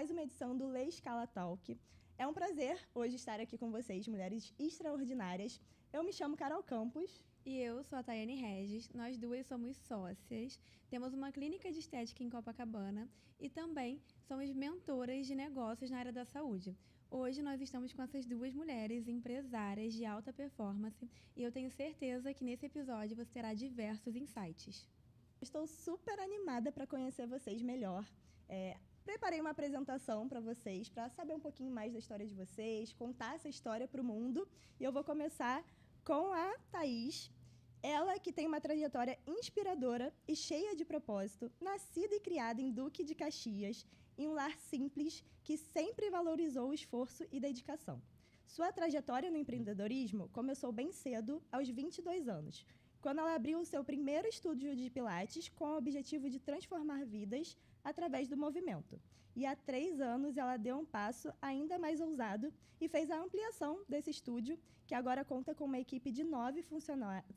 mais uma edição do Lei Scala Talk. É um prazer hoje estar aqui com vocês, mulheres extraordinárias. Eu me chamo Carol Campos. E eu sou a Tayane Regis, nós duas somos sócias, temos uma clínica de estética em Copacabana e também somos mentoras de negócios na área da saúde. Hoje nós estamos com essas duas mulheres empresárias de alta performance e eu tenho certeza que nesse episódio você terá diversos insights. Estou super animada para conhecer vocês melhor. Preparei uma apresentação para vocês, para saber um pouquinho mais da história de vocês, contar essa história para o mundo. E eu vou começar com a Thaís. Ela que tem uma trajetória inspiradora e cheia de propósito, nascida e criada em Duque de Caxias, em um lar simples que sempre valorizou o esforço e dedicação. Sua trajetória no empreendedorismo começou bem cedo, aos 22 anos, quando ela abriu o seu primeiro estúdio de Pilates com o objetivo de transformar vidas através do movimento. E há 3 anos ela deu um passo ainda mais ousado e fez a ampliação desse estúdio, que agora conta com uma equipe de 9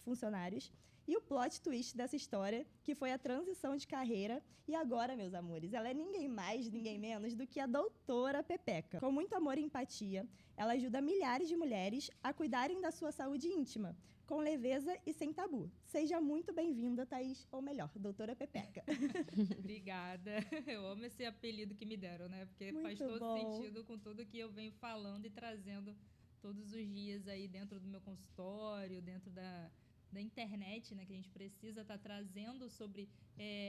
funcionários. E o plot twist dessa história, que foi a transição de carreira. E agora, meus amores, ela é ninguém mais, ninguém menos do que a doutora Pepeca. Com muito amor e empatia, ela ajuda milhares de mulheres a cuidarem da sua saúde íntima, com leveza e sem tabu. Seja muito bem-vinda, Thaís, ou melhor, doutora Pepeca. Obrigada. Eu amo esse apelido que me deram, né? Porque Muito faz todo bom. sentido com tudo que eu venho falando e trazendo todos os dias aí dentro do meu consultório, dentro da internet, né? Que a gente precisa estar trazendo sobre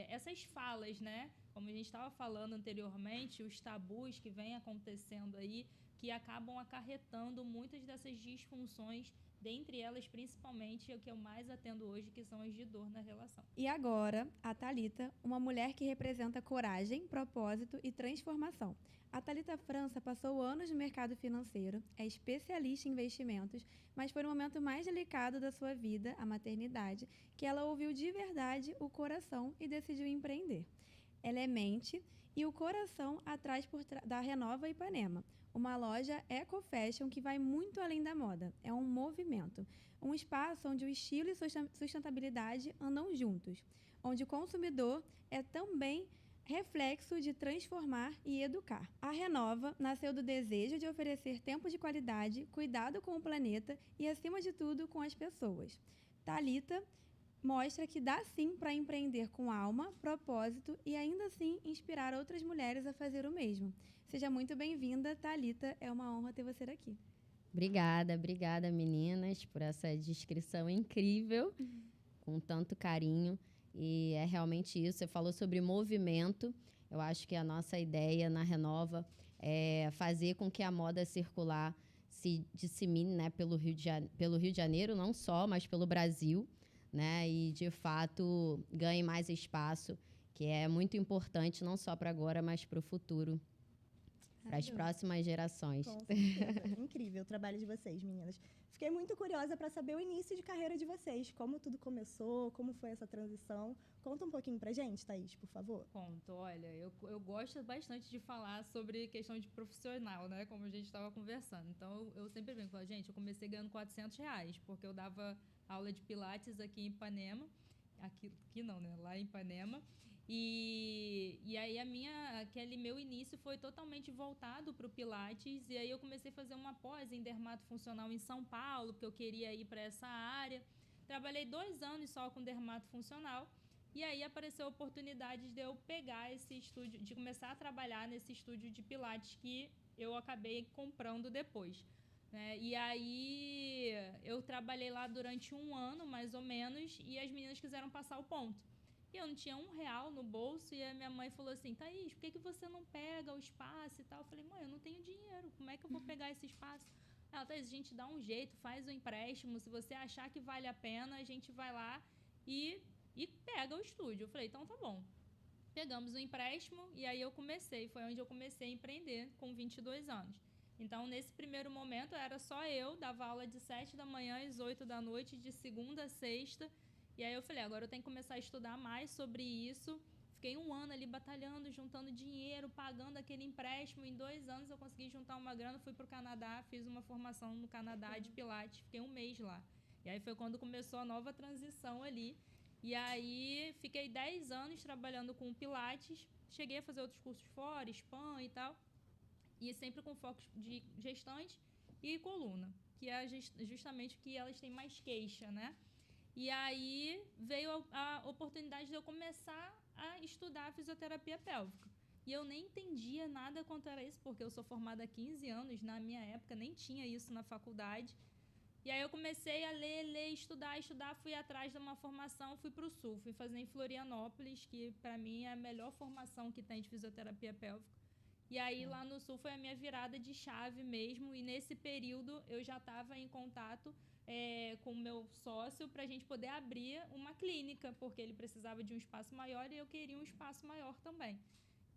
essas falas, né? Como a gente estava falando anteriormente, os tabus que vêm acontecendo aí, que acabam acarretando muitas dessas disfunções, dentre elas, principalmente, o que eu mais atendo hoje, que são as de dor na relação. E agora, a Thalita, uma mulher que representa coragem, propósito e transformação. A Thalita França passou anos no mercado financeiro, é especialista em investimentos, mas foi no momento mais delicado da sua vida, a maternidade, que ela ouviu de verdade o coração e decidiu empreender. Ela é mente e o coração atrás da Renova Ipanema, uma loja eco-fashion que vai muito além da moda. É um movimento, um espaço onde o estilo e sustentabilidade andam juntos, onde o consumidor é também reflexo de transformar e educar. A Renova nasceu do desejo de oferecer tempo de qualidade, cuidado com o planeta e, acima de tudo, com as pessoas. Thalita mostra que dá sim para empreender com alma, propósito e ainda assim inspirar outras mulheres a fazer o mesmo. Seja muito bem-vinda, Thalita. É uma honra ter você aqui. Obrigada meninas, por essa descrição incrível, com tanto carinho. E é realmente isso, você falou sobre movimento. Eu acho que a nossa ideia na Renova é fazer com que a moda circular se dissemine, né, pelo Rio de Janeiro, não só, mas pelo Brasil, né, e de fato ganhe mais espaço, que é muito importante não só para agora, mas para o futuro, para as próximas gerações. Com certeza. Incrível o trabalho de vocês, meninas. Fiquei muito curiosa para saber o início de carreira de vocês, como tudo começou, como foi essa transição. Conta um pouquinho pra gente, Thaís, por favor. Conto, olha, eu gosto bastante de falar sobre questão de profissional, né? Como a gente estava conversando. Então, eu sempre venho falar, gente, eu comecei ganhando R$400, porque eu dava aula de Pilates aqui em Ipanema. Aqui não, né? Lá em Ipanema. E aí aquele meu início foi totalmente voltado para o Pilates. E aí eu comecei a fazer uma pós em dermatofuncional em São Paulo, porque eu queria ir para essa área. Trabalhei 2 anos só com dermatofuncional. E aí apareceu a oportunidade de eu pegar esse estúdio, de começar a trabalhar nesse estúdio de Pilates que eu acabei comprando depois. E aí eu trabalhei lá durante 1 ano, mais ou menos, e as meninas quiseram passar o ponto. E eu não tinha R$1 no bolso, e a minha mãe falou assim, Thaís, por que você não pega o espaço e tal? Eu falei, mãe, eu não tenho dinheiro, como é que eu vou pegar esse espaço? Ela, Thaís, a gente dá um jeito, faz o empréstimo, se você achar que vale a pena, a gente vai lá e pega o estúdio. Eu falei, então tá bom. Pegamos o empréstimo e aí foi onde eu comecei a empreender com 22 anos. Então, nesse primeiro momento, era só eu, dava aula de 7 da manhã às 8 da noite, de segunda a sexta. E aí eu falei, agora eu tenho que começar a estudar mais sobre isso. Fiquei 1 ano ali batalhando, juntando dinheiro, pagando aquele empréstimo. Em 2 anos eu consegui juntar uma grana, fui para o Canadá, fiz uma formação no Canadá de Pilates, fiquei 1 mês lá. E aí foi quando começou a nova transição ali. E aí fiquei 10 anos trabalhando com Pilates, cheguei a fazer outros cursos fora, spam e tal. e sempre com foco de gestante e coluna, que é justamente o que elas têm mais queixa, né? E aí veio a oportunidade de eu começar a estudar fisioterapia pélvica. E eu nem entendia nada quanto era isso, porque eu sou formada há 15 anos, na minha época nem tinha isso na faculdade. E aí eu comecei a ler, estudar, fui atrás de uma formação, fui para o Sul, fui fazer em Florianópolis, que para mim é a melhor formação que tem de fisioterapia pélvica. E aí lá no Sul foi a minha virada de chave mesmo, e nesse período eu já estava em contato com o meu sócio para a gente poder abrir uma clínica, porque ele precisava de um espaço maior e eu queria um espaço maior também.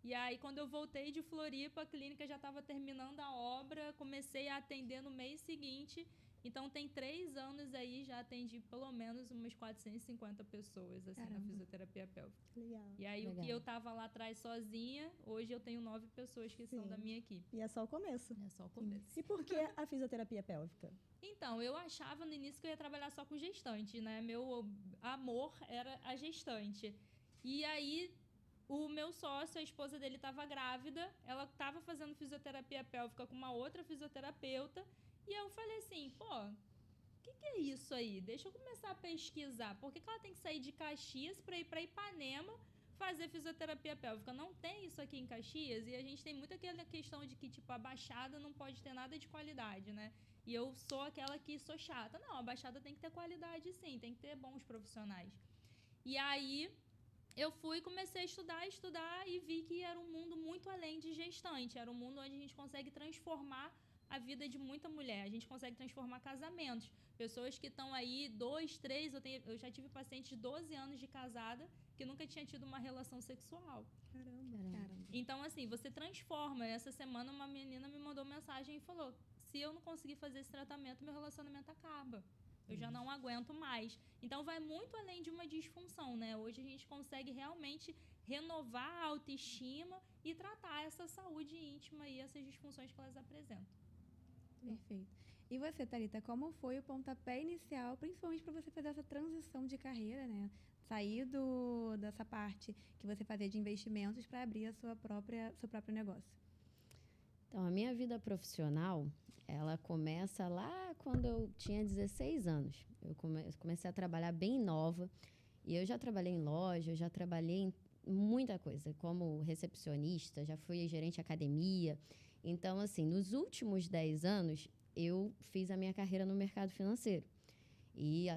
E aí, quando eu voltei de Floripa, a clínica já estava terminando a obra, comecei a atender no mês seguinte. Então, tem 3 anos aí, já atendi pelo menos umas 450 pessoas, assim, na fisioterapia pélvica. Legal. E aí, Legal. o que eu estava lá atrás sozinha, hoje eu tenho 9 pessoas que são da minha equipe. E é só o começo. É só o começo. E por que a fisioterapia pélvica? Então, eu achava no início que eu ia trabalhar só com gestante, né? Meu amor era a gestante. E aí, o meu sócio, a esposa dele estava grávida, ela estava fazendo fisioterapia pélvica com uma outra fisioterapeuta, e eu falei assim, pô, o que é isso aí? Deixa eu começar a pesquisar. Por que ela tem que sair de Caxias para ir para Ipanema fazer fisioterapia pélvica? Não tem isso aqui em Caxias, e a gente tem muito aquela questão de que, tipo, a Baixada não pode ter nada de qualidade, né? E eu sou aquela que sou chata. Não, a Baixada tem que ter qualidade sim, tem que ter bons profissionais. E aí eu comecei a estudar e vi que era um mundo muito além de gestante. Era um mundo onde a gente consegue transformar a vida de muita mulher. A gente consegue transformar casamentos. Pessoas que estão aí 2, 3... Eu já tive pacientes de 12 anos de casada que nunca tinha tido uma relação sexual. Caramba. Então, assim, você transforma. Essa semana uma menina me mandou mensagem e falou, se eu não conseguir fazer esse tratamento, meu relacionamento acaba. Eu já não aguento mais. Então, vai muito além de uma disfunção, né? Hoje a gente consegue realmente renovar a autoestima e tratar essa saúde íntima e essas disfunções que elas apresentam. Perfeito. E você, Thalita, como foi o pontapé inicial, principalmente para você fazer essa transição de carreira, né? Sair dessa parte que você fazia de investimentos para abrir seu próprio negócio? Então, a minha vida profissional, ela começa lá quando eu tinha 16 anos. Eu comecei a trabalhar bem nova. E eu já trabalhei em loja, eu já trabalhei em muita coisa, como recepcionista, já fui gerente de academia. Então, assim, nos últimos 10 anos, eu fiz a minha carreira no mercado financeiro. E,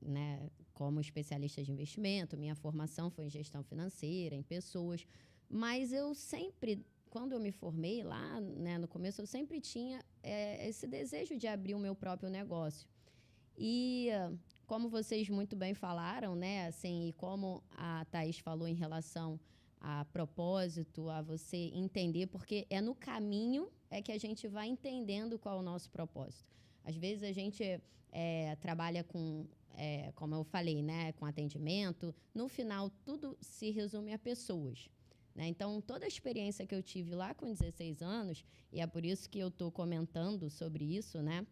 né, como especialista de investimento, minha formação foi em gestão financeira, em pessoas. Mas eu sempre, quando eu me formei lá, né, no começo, eu sempre tinha esse desejo de abrir o meu próprio negócio. E, como vocês muito bem falaram, né, assim, e como a Thaís falou em relação a propósito, a você entender, porque é no caminho que a gente vai entendendo qual é o nosso propósito. Às vezes a gente trabalha com, como eu falei, né, com atendimento, no final tudo se resume a pessoas. Né? Então, toda a experiência que eu tive lá com 16 anos, e é por isso que eu estou comentando sobre isso, né?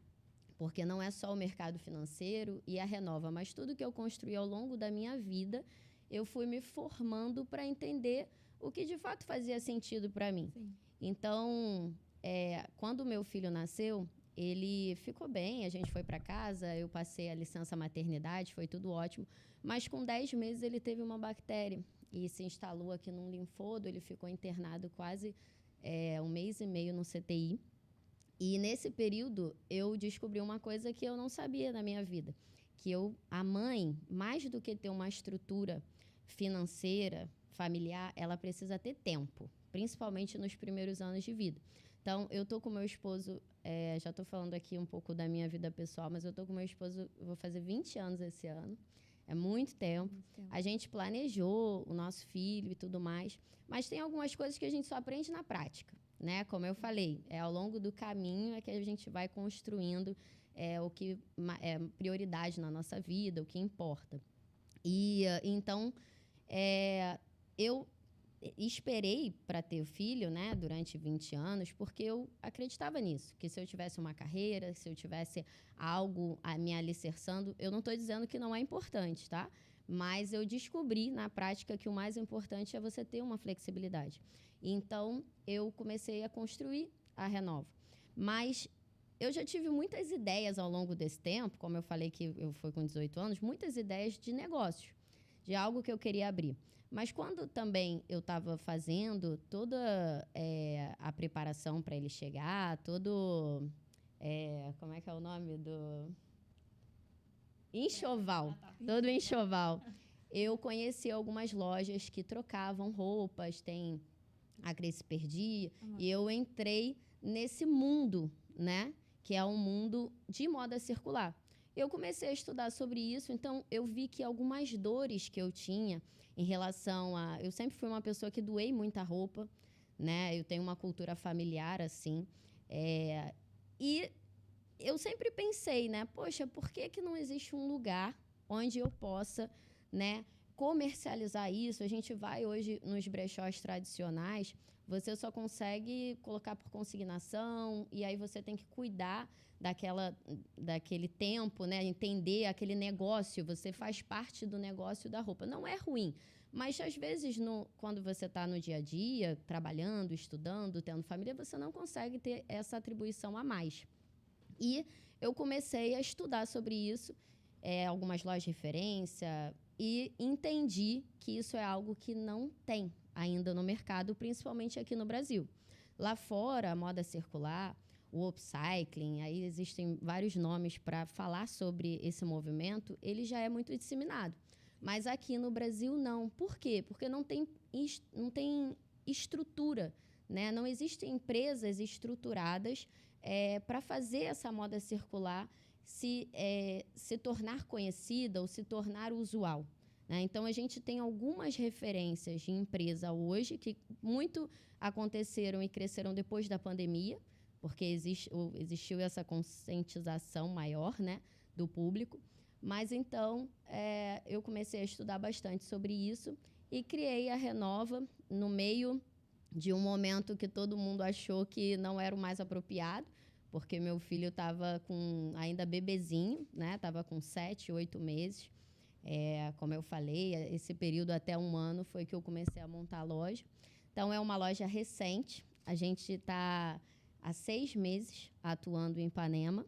Porque não é só o mercado financeiro e a Renova, mas tudo que eu construí ao longo da minha vida, eu fui me formando para entender o que de fato fazia sentido para mim. Sim. Então, quando o meu filho nasceu, ele ficou bem, a gente foi para casa, eu passei a licença maternidade, foi tudo ótimo, mas com 10 meses ele teve uma bactéria e se instalou aqui num linfodo, ele ficou internado quase 1 mês e meio no CTI. E nesse período eu descobri uma coisa que eu não sabia na minha vida, que a mãe, mais do que ter uma estrutura financeira, familiar, ela precisa ter tempo, principalmente nos primeiros anos de vida. Então, eu tô com meu esposo, já estou falando aqui um pouco da minha vida pessoal, mas eu tô com meu esposo, vou fazer 20 anos esse ano, é muito tempo. A gente planejou o nosso filho e tudo mais, mas tem algumas coisas que a gente só aprende na prática. Né? Como eu falei, ao longo do caminho que a gente vai construindo o que é prioridade na nossa vida, o que importa. E então, eu esperei para ter filho, né, durante 20 anos, porque eu acreditava nisso, que se eu tivesse uma carreira, se eu tivesse algo a me alicerçando, eu não estou dizendo que não é importante, tá? Mas eu descobri na prática que o mais importante é você ter uma flexibilidade. Então, eu comecei a construir a Renova. Mas eu já tive muitas ideias ao longo desse tempo, como eu falei que eu fui com 18 anos, muitas ideias de negócio, de algo que eu queria abrir. Mas quando também eu estava fazendo toda a preparação para ele chegar, todo... como é que é o nome do... Enxoval. Todo enxoval. Eu conheci algumas lojas que trocavam roupas, tem a Cresce Perdi, e eu entrei nesse mundo, né? Que é um mundo de moda circular. Eu comecei a estudar sobre isso, então eu vi que algumas dores que eu tinha em relação a... Eu sempre fui uma pessoa que doei muita roupa, né? Eu tenho uma cultura familiar, assim. E eu sempre pensei, né? Poxa, por que não existe um lugar onde eu possa, né, comercializar isso? A gente vai hoje nos brechós tradicionais, você só consegue colocar por consignação, e aí você tem que cuidar daquele tempo, né? Entender aquele negócio, você faz parte do negócio da roupa. Não é ruim, mas às vezes, quando você está no dia a dia, trabalhando, estudando, tendo família, você não consegue ter essa atribuição a mais. E eu comecei a estudar sobre isso, algumas lojas de referência, e entendi que isso é algo que não tem ainda no mercado, principalmente aqui no Brasil. Lá fora, a moda circular, o upcycling, aí existem vários nomes para falar sobre esse movimento, ele já é muito disseminado. Mas aqui no Brasil, não. Por quê? Porque não tem estrutura, né? Não existem empresas estruturadas para fazer essa moda circular se tornar conhecida ou se tornar usual, né? Então, a gente tem algumas referências de empresa hoje que muito aconteceram e cresceram depois da pandemia, porque existiu essa conscientização maior, né, do público. Mas, então, eu comecei a estudar bastante sobre isso e criei a Renova no meio de um momento que todo mundo achou que não era o mais apropriado, porque meu filho estava ainda bebezinho, né? Estava com 7, 8 meses. Como eu falei, esse período até 1 ano foi que eu comecei a montar a loja. Então, é uma loja recente. A gente está há 6 meses atuando em Ipanema.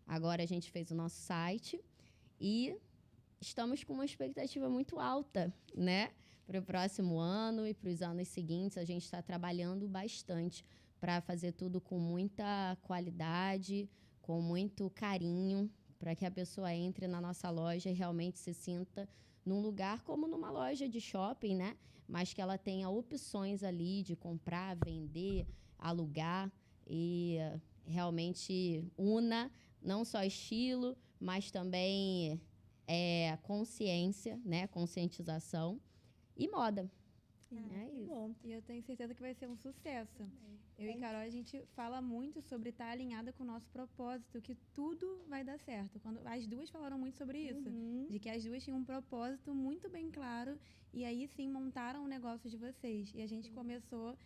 Agora, a gente fez o nosso site e estamos com uma expectativa muito alta, né? Para o próximo ano e para os anos seguintes. A gente está trabalhando bastante para fazer tudo com muita qualidade, com muito carinho, para que a pessoa entre na nossa loja e realmente se sinta num lugar como numa loja de shopping, né? Mas que ela tenha opções ali de comprar, vender, alugar e realmente una não só estilo, mas também consciência, né? Conscientização e moda. É isso. Bom. E eu tenho certeza que vai ser um sucesso. Eu e Carol, a gente fala muito sobre estar alinhada com o nosso propósito, que tudo vai dar certo. As duas falaram muito sobre isso, de que as duas tinham um propósito muito bem claro, e aí sim montaram o negócio de vocês. E a gente começou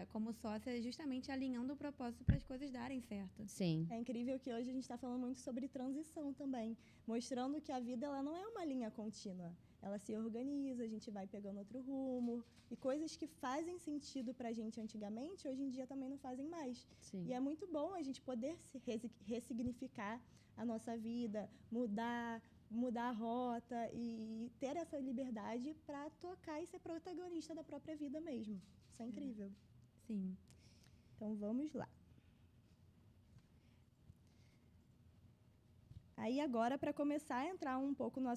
como sócia justamente alinhando o propósito para as coisas darem certo. Sim. É incrível que hoje a gente está falando muito sobre transição também, mostrando que a vida ela não é uma linha contínua. Ela se organiza, a gente vai pegando outro rumo. E coisas que fazem sentido para a gente antigamente, hoje em dia também não fazem mais. Sim. E é muito bom a gente poder ressignificar a nossa vida, mudar a rota e ter essa liberdade para tocar e ser protagonista da própria vida mesmo. Isso é incrível. Sim. Então, vamos lá. Aí agora, para começar a entrar um pouco no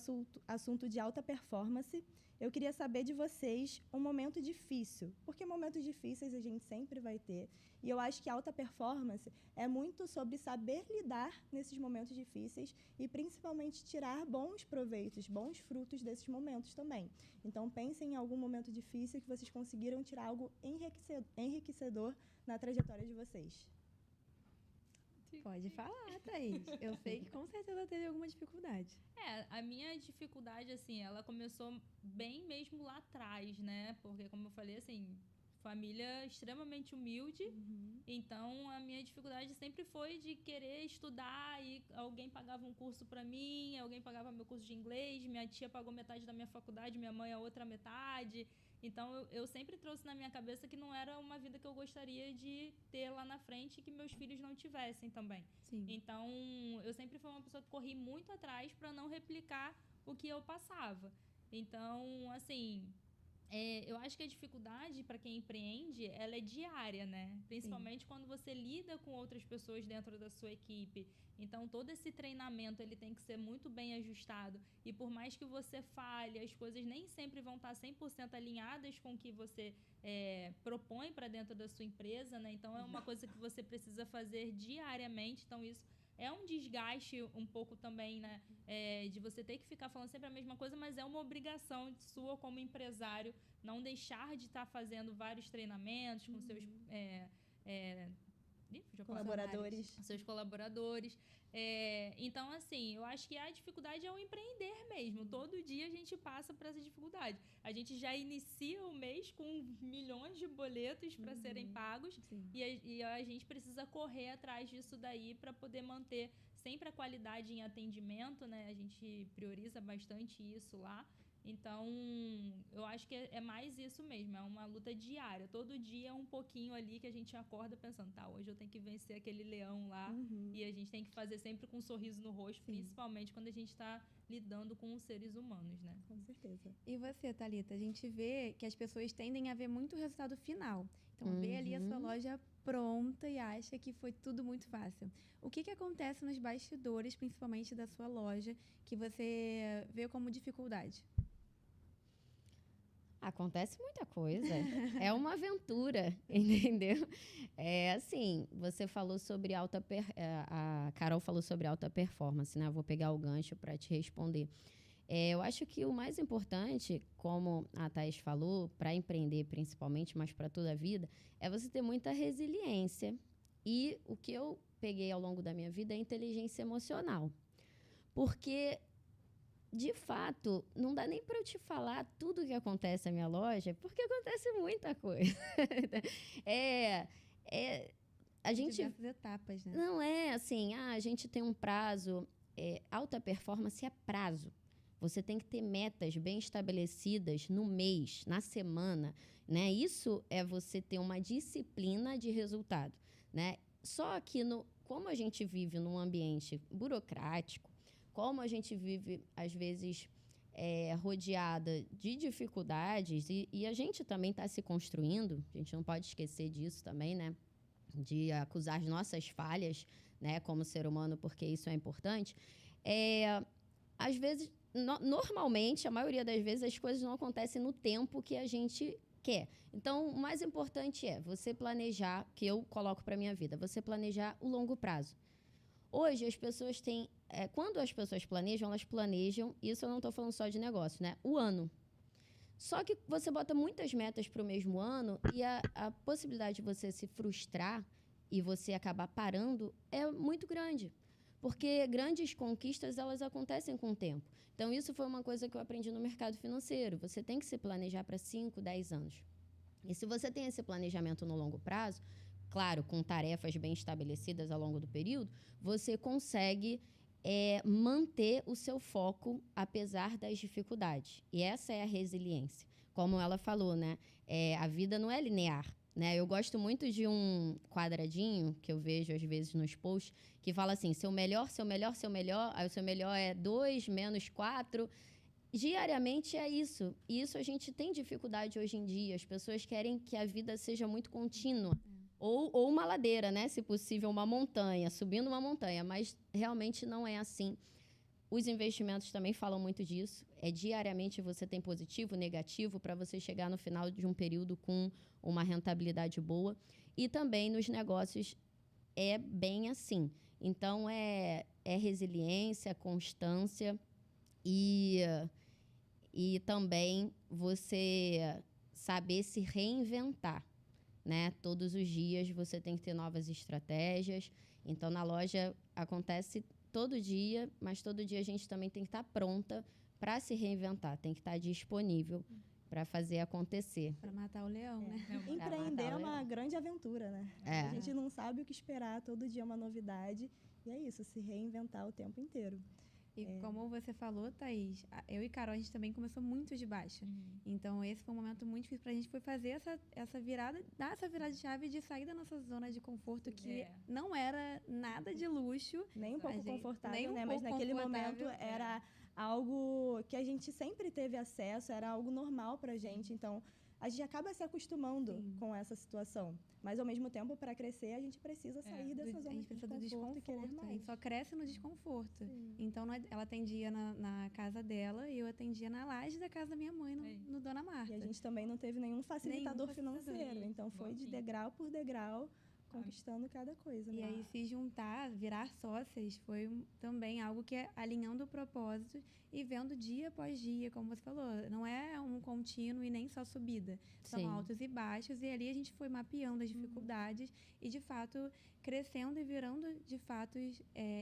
assunto de alta performance, eu queria saber de vocês um momento difícil, porque momentos difíceis a gente sempre vai ter. E eu acho que alta performance é muito sobre saber lidar nesses momentos difíceis e principalmente tirar bons proveitos, bons frutos desses momentos também. Então pensem em algum momento difícil que vocês conseguiram tirar algo enriquecedor na trajetória de vocês. Pode falar, Thaís. Eu sei que com certeza teve alguma dificuldade. A minha dificuldade, assim, ela começou bem mesmo lá atrás, né? Porque, como eu falei, assim, família extremamente humilde. Então, a minha dificuldade sempre foi de querer estudar e alguém pagava um curso para mim, alguém pagava meu curso de inglês, minha tia pagou metade da minha faculdade, minha mãe a outra metade. Então, eu sempre trouxe na minha cabeça que não era uma vida que eu gostaria de ter lá na frente e que meus filhos não tivessem também. Sim. Então, eu sempre fui uma pessoa que corri muito atrás para não replicar o que eu passava. Então, assim, eu acho que a dificuldade para quem empreende, ela é diária, né? Principalmente quando você lida com outras pessoas dentro da sua equipe. Então, todo esse treinamento, ele tem que ser muito bem ajustado. E por mais que você falhe, as coisas nem sempre vão estar 100% alinhadas com o que você propõe para dentro da sua empresa, né? Então, é uma coisa que você precisa fazer diariamente. Então, isso é um desgaste um pouco também, né? De você ter que ficar falando sempre a mesma coisa, mas é uma obrigação sua como empresário não deixar de estar fazendo vários treinamentos com seus Colaboradores. seus colaboradores. Então, assim, eu acho que a dificuldade é o empreender mesmo. Todo dia a gente passa por essa dificuldade. A gente já inicia o mês com milhões de boletos para serem pagos e a gente precisa correr atrás disso daí para poder manter sempre a qualidade em atendimento, né? A gente prioriza bastante isso lá. Então, eu acho que é mais isso mesmo, é uma luta diária. Todo dia é um pouquinho ali que a gente acorda pensando, tá, hoje eu tenho que vencer aquele leão lá. E a gente tem que fazer sempre com um sorriso no rosto, principalmente quando a gente está lidando com os seres humanos, né? Com certeza. E você, Thalita, a gente vê que as pessoas tendem a ver muito o resultado final. Então, vê ali a sua loja pronta e acha que foi tudo muito fácil. O que acontece nos bastidores, principalmente da sua loja, que você vê como dificuldade? Acontece muita coisa. É uma aventura, entendeu? Assim, você falou sobre a Carol falou sobre alta performance, né? Eu vou pegar o gancho para te responder. Eu acho que o mais importante, como a Thaís falou, para empreender principalmente, mas para toda a vida, é você ter muita resiliência. E o que eu peguei ao longo da minha vida é inteligência emocional. Porque, de fato, não dá nem para eu te falar tudo o que acontece na minha loja, porque acontece muita coisa. A gente... Diversas etapas, né? Não é assim, a gente tem um prazo. Alta performance é prazo. Você tem que ter metas bem estabelecidas no mês, na semana, né? Isso é você ter uma disciplina de resultado, né? Só que, como a gente vive num ambiente burocrático, como a gente vive, às vezes, rodeada de dificuldades, e a gente também está se construindo, a gente não pode esquecer disso também, né? De acusar as nossas falhas, né, como ser humano, porque isso é importante. Às vezes, normalmente, a maioria das vezes, as coisas não acontecem no tempo que a gente quer. Então, o mais importante é você planejar, que eu coloco para a minha vida, você planejar o longo prazo. Hoje, as pessoas têm... quando as pessoas planejam, elas planejam, isso eu não estou falando só de negócio, né? O ano. Só que você bota muitas metas para o mesmo ano e a possibilidade de você se frustrar e você acabar parando é muito grande. Porque grandes conquistas, elas acontecem com o tempo. Então, isso foi uma coisa que eu aprendi no mercado financeiro. Você tem que se planejar para 5, 10 anos. E se você tem esse planejamento no longo prazo, claro, com tarefas bem estabelecidas ao longo do período, você consegue manter o seu foco apesar das dificuldades. E essa é a resiliência. Como ela falou, né? A vida não é linear. Né? Eu gosto muito de um quadradinho que eu vejo às vezes nos posts, que fala assim, seu melhor, seu melhor, seu melhor, aí o seu melhor é 2 menos 4. Diariamente é isso. E isso a gente tem dificuldade hoje em dia. As pessoas querem que a vida seja muito contínua. Ou uma ladeira, né? Se possível, uma montanha, subindo uma montanha. Mas realmente não é assim. Os investimentos também falam muito disso. Diariamente você tem positivo, negativo, para você chegar no final de um período com uma rentabilidade boa. E também nos negócios é bem assim. Então, é resiliência, constância e também você saber se reinventar, né? Todos os dias você tem que ter novas estratégias. Então, na loja acontece todo dia, mas todo dia a gente também tem que estar pronta para se reinventar, tem que estar disponível para fazer acontecer. Para matar o leão, né? Empreender é matar o uma leão. grande aventura, né? É. A gente não sabe o que esperar, todo dia é uma novidade. E é isso, se reinventar o tempo inteiro. E como você falou, Thaís, eu e Carol, a gente também começou muito de baixo. Então, esse foi um momento muito difícil pra gente, foi fazer essa virada, dar essa virada de chave de sair da nossa zona de conforto, que não era nada de luxo. Nem um pouco gente, confortável, nem um né? Mas pouco naquele confortável, momento era algo que a gente sempre teve acesso, era algo normal pra gente. Então, a gente acaba se acostumando com essa situação. Mas, ao mesmo tempo, para crescer, a gente precisa sair dessa zona de conforto e querer mais. A gente só cresce no desconforto. Então, ela atendia na casa dela e eu atendia na laje da casa da minha mãe, no Dona Marta. E a gente também não teve nenhum facilitador financeiro. Então, foi de degrau por degrau, conquistando cada coisa. E né? aí, se juntar, virar sócias, foi também algo que é alinhando o propósito e vendo dia após dia, como você falou. Não é um contínuo e nem só subida. São Sim. altos e baixos. E ali a gente foi mapeando as dificuldades e, de fato, crescendo e virando, de fato,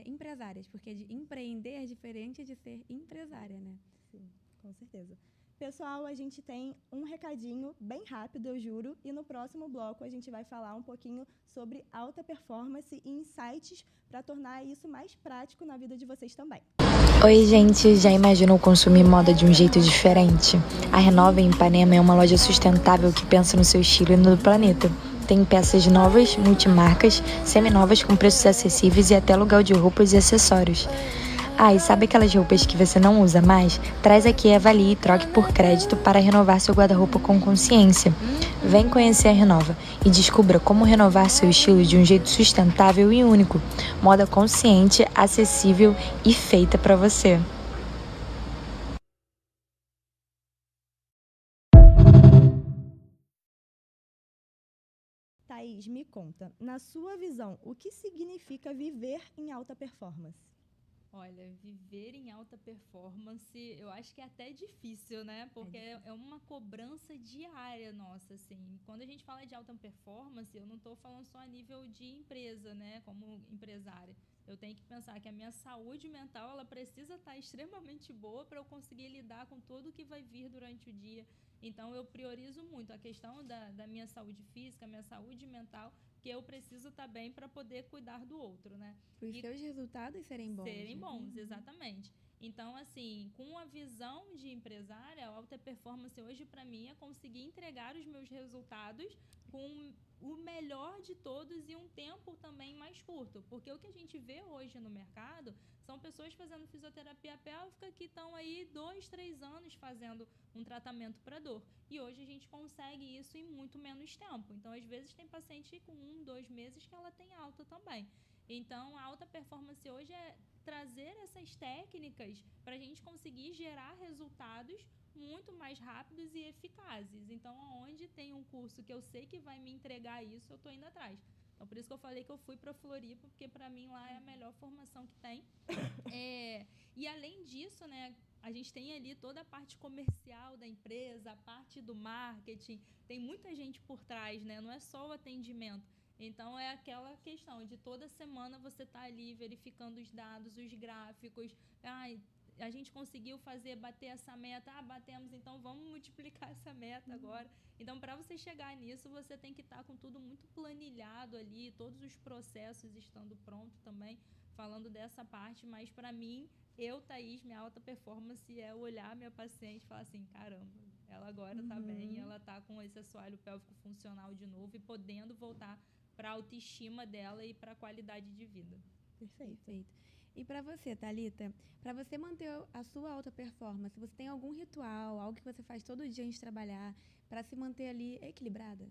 empresárias. Porque empreender é diferente de ser empresária, né? Sim, com certeza. Pessoal, a gente tem um recadinho bem rápido, eu juro, e no próximo bloco a gente vai falar um pouquinho sobre alta performance e insights para tornar isso mais prático na vida de vocês também. Oi, gente, já imaginou consumir moda de um jeito diferente? A Renova em Ipanema é uma loja sustentável que pensa no seu estilo e no do planeta. Tem peças novas, multimarcas, seminovas com preços acessíveis e até aluguel de roupas e acessórios. Ah, e sabe aquelas roupas que você não usa mais? Traz aqui e avalie e troque por crédito para renovar seu guarda-roupa com consciência. Vem conhecer a Renova e descubra como renovar seu estilo de um jeito sustentável e único. Moda consciente, acessível e feita para você. Thaís, me conta, na sua visão, o que significa viver em alta performance? Olha, viver em alta performance, eu acho que é até difícil, né? Porque é uma cobrança diária nossa, assim. Quando a gente fala de alta performance, eu não estou falando só a nível de empresa, né? Como empresária. Eu tenho que pensar que a minha saúde mental, ela precisa estar extremamente boa para eu conseguir lidar com tudo que vai vir durante o dia. Então, eu priorizo muito a questão da minha saúde física, minha saúde mental, que eu preciso estar bem para poder cuidar do outro, né? Para os seus resultados serem bons. Serem bons, exatamente. Então, assim, com a visão de empresária, a alta performance hoje, para mim, é conseguir entregar os meus resultados com o melhor de todos e um tempo também mais curto. Porque o que a gente vê hoje no mercado são pessoas fazendo fisioterapia pélvica que estão aí 2, 3 anos fazendo um tratamento para dor. E hoje a gente consegue isso em muito menos tempo. Então, às vezes, tem paciente com 1, 2 meses que ela tem alta também. Então, a alta performance hoje é trazer essas técnicas para a gente conseguir gerar resultados muito mais rápidos e eficazes. Então, onde tem um curso que eu sei que vai me entregar isso, eu estou indo atrás. Então, por isso que eu falei que eu fui para Floripa, porque para mim lá é a melhor formação que tem. E além disso, né, a gente tem ali toda a parte comercial da empresa, a parte do marketing, tem muita gente por trás, né? Não é só o atendimento. Então, é aquela questão de toda semana você tá ali verificando os dados, os gráficos. A gente conseguiu bater essa meta. Batemos, então vamos multiplicar essa meta agora. Então, para você chegar nisso, você tem que estar com tudo muito planilhado ali, todos os processos estando pronto também, falando dessa parte. Mas, para mim, Thaís, minha alta performance é olhar minha paciente e falar assim, caramba, ela agora tá bem, ela tá com esse assoalho pélvico funcional de novo e podendo voltar para a autoestima dela e para a qualidade de vida. Perfeito. E para você, Thalita, para você manter a sua alta performance, você tem algum ritual, algo que você faz todo dia antes de trabalhar, para se manter ali equilibrada?